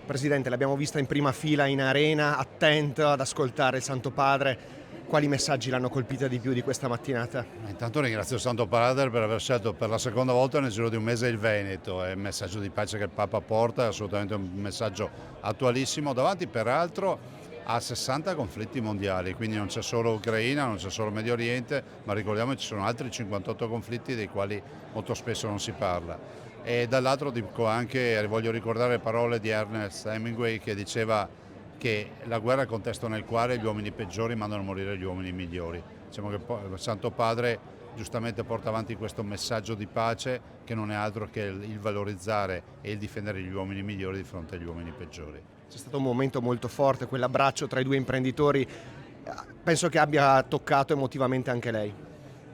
Presidente, l'abbiamo vista in prima fila in arena, attento ad ascoltare il Santo Padre. Quali messaggi l'hanno colpita di più di questa mattinata? Intanto ringrazio il Santo Padre per aver scelto per la seconda volta nel giro di un mese il Veneto. È il messaggio di pace che il Papa porta, è assolutamente un messaggio attualissimo, davanti peraltro a 60 conflitti mondiali, quindi non c'è solo Ucraina, non c'è solo Medio Oriente, ma ricordiamo che ci sono altri 58 conflitti dei quali molto spesso non si parla. E dall'altro dico anche, voglio ricordare le parole di Ernest Hemingway che diceva che la guerra è il contesto nel quale gli uomini peggiori mandano a morire gli uomini migliori. Diciamo che il Santo Padre giustamente porta avanti questo messaggio di pace che non è altro che il valorizzare e il difendere gli uomini migliori di fronte agli uomini peggiori. C'è stato un momento molto forte, quell'abbraccio tra i due imprenditori. Penso che abbia toccato emotivamente anche lei.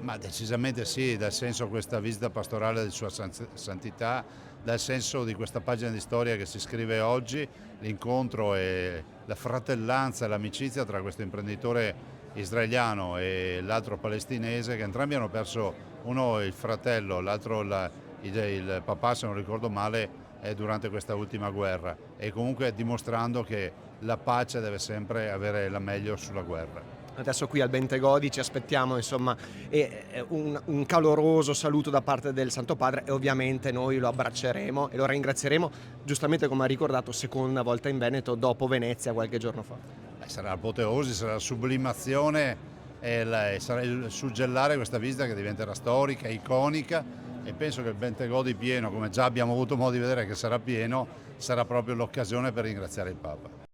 Ma decisamente sì, dà senso a questa visita pastorale di Sua Santità, dà senso di questa pagina di storia che si scrive oggi, l'incontro e la fratellanza e l'amicizia tra questo imprenditore israeliano e l'altro palestinese, che entrambi hanno perso, uno il fratello, l'altro il papà, se non ricordo male, durante questa ultima guerra, e comunque dimostrando che la pace deve sempre avere la meglio sulla guerra. Adesso qui al Bentegodi ci aspettiamo insomma un caloroso saluto da parte del Santo Padre e ovviamente noi lo abbracceremo e lo ringrazieremo, giustamente come ha ricordato, seconda volta in Veneto dopo Venezia qualche giorno fa. Sarà l'apoteosi, sarà la sublimazione e sarà il suggellare questa visita che diventerà storica, iconica, e penso che il Bentegodi pieno, come già abbiamo avuto modo di vedere che sarà pieno, sarà proprio l'occasione per ringraziare il Papa.